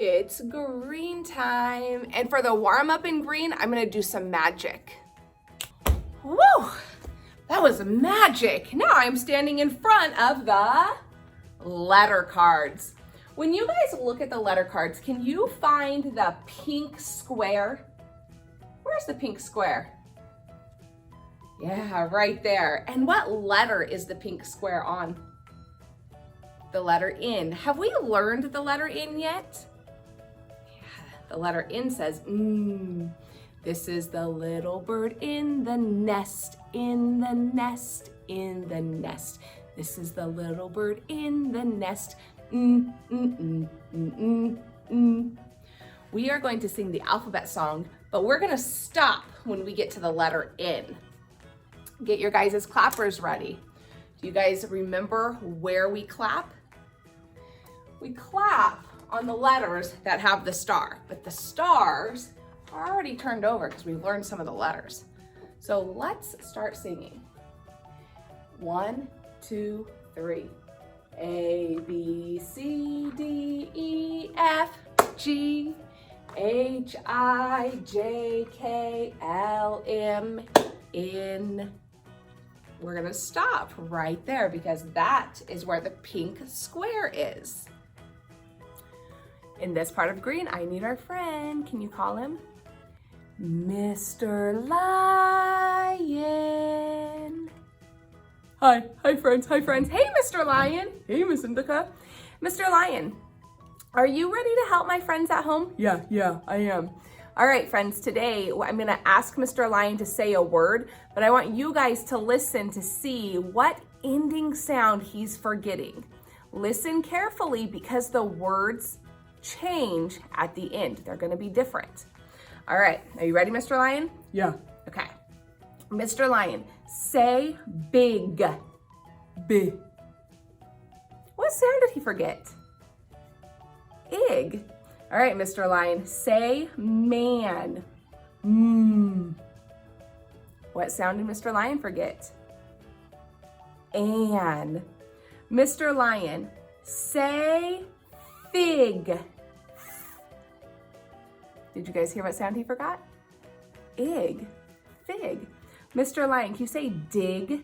It's green time. And for the warm up in green, I'm gonna do some magic. Woo! That was magic. Now I'm standing in front of the letter cards. When you guys look at the letter cards, can you find the pink square? Where's the pink square? Yeah, right there. And what letter is the pink square on? The letter N. Have we learned the letter N yet? Yeah, the letter N says, This is the little bird in the nest, in the nest, in the nest. This is the little bird in the nest. We are going to sing the alphabet song, but we're gonna stop when we get to the letter N. Get your guys' clappers ready. Do you guys remember where we clap? We clap on the letters that have the star, but the stars are already turned over because we've learned some of the letters. So let's start singing. 1, 2, 3. A, B, C, D, E, F, G, H, I, J, K, L, M, N. We're gonna stop right there because that is where the pink square is. In this part of green, I need our friend. Can you call him? Mr. Lyon. Hi friends. Hey, Mr. Lyon. Hey, Miss Indyca. Mr. Lyon, are you ready to help my friends at home? Yeah, I am. All right, friends, today I'm gonna ask Mr. Lyon to say a word, but I want you guys to listen to see what ending sound he's forgetting. Listen carefully because the words change at the end. They're gonna be different. All right, are you ready, Mr. Lyon? Yeah. Okay. Mr. Lyon, say big. B. What sound did he forget? Ig. All right, Mr. Lyon, say man. What sound did Mr. Lyon forget? An. Mr. Lyon, say fig. Did you guys hear what sound he forgot? Ig. Fig. Mr. Lyon, can you say dig?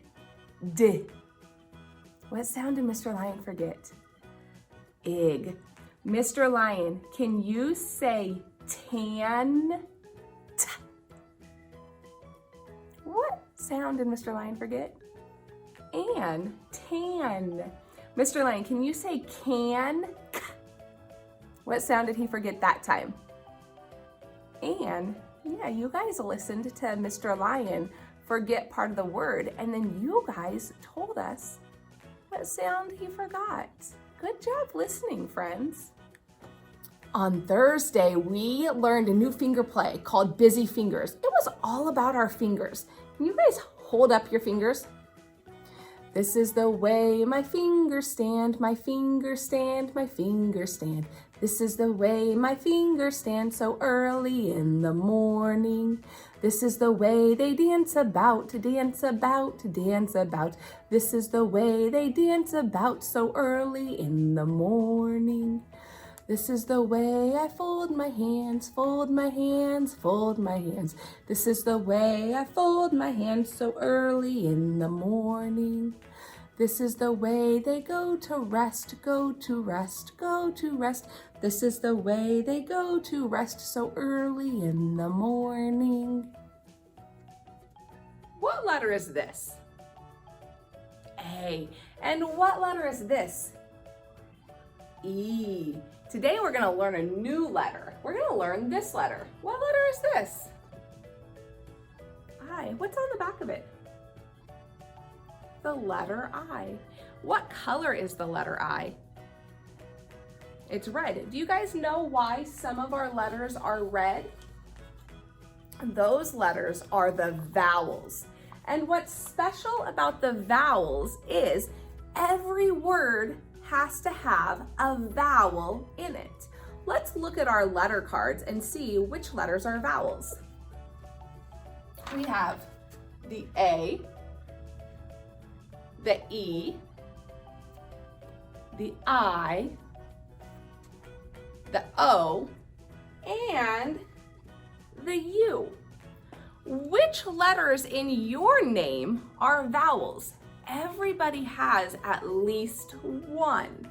D. What sound did Mr. Lyon forget? Ig. Mr. Lyon, can you say tan? T. What sound did Mr. Lyon forget? An. Tan. Mr. Lyon, can you say can? K. What sound did he forget that time? An. Yeah, you guys listened to Mr. Lyon forget part of the word, and then you guys told us what sound he forgot. Good job listening, friends. On Thursday, we learned a new finger play called Busy Fingers. It was all about our fingers. Can you guys hold up your fingers? This is the way my fingers stand, my fingers stand, my fingers stand. This is the way my fingers stand so early in the morning. This is the way they dance about, dance about, dance about. This is the way they dance about so early in the morning. This is the way I fold my hands, fold my hands, fold my hands. This is the way I fold my hands so early in the morning. This is the way they go to rest, go to rest, go to rest. This is the way they go to rest so early in the morning. What letter is this? A. And what letter is this? E. Today we're gonna learn a new letter. We're gonna learn this letter. What letter is this? I. What's on the back of it? The letter I. What color is the letter I? It's red. Do you guys know why some of our letters are red? Those letters are the vowels. And what's special about the vowels is every word has to have a vowel in it. Let's look at our letter cards and see which letters are vowels. We have the A, the E, the I, the O, and the U. Which letters in your name are vowels? Everybody has at least one.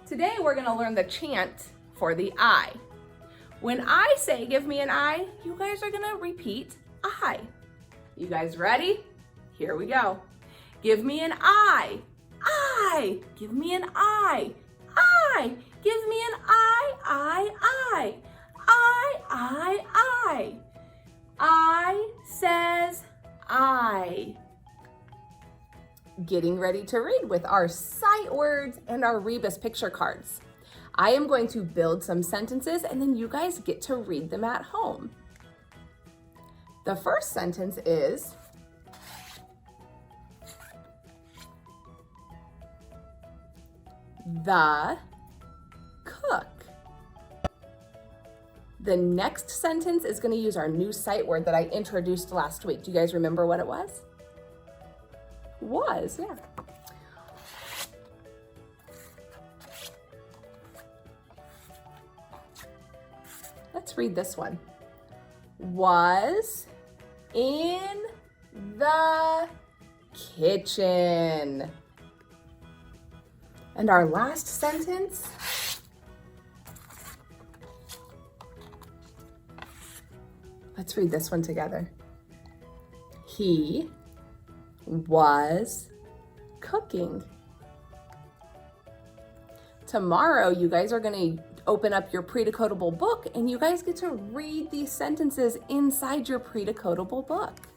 Today we're going to learn the chant for the I. When I say give me an I, you guys are going to repeat I. You guys ready? Here we go. Give me an I. I. Give me an I. I. Give me an I. I. I says I. Getting ready to read with our sight words and our rebus picture cards. I am going to build some sentences and then you guys get to read them at home. The first sentence is, the cook. The next sentence is going to use our new sight word that I introduced last week. Do you guys remember what it was? Was, yeah. Let's read this one. Was in the kitchen. And our last sentence, let's read this one together. He was cooking. Tomorrow, you guys are going to open up your pre-decodable book and you guys get to read these sentences inside your pre-decodable book.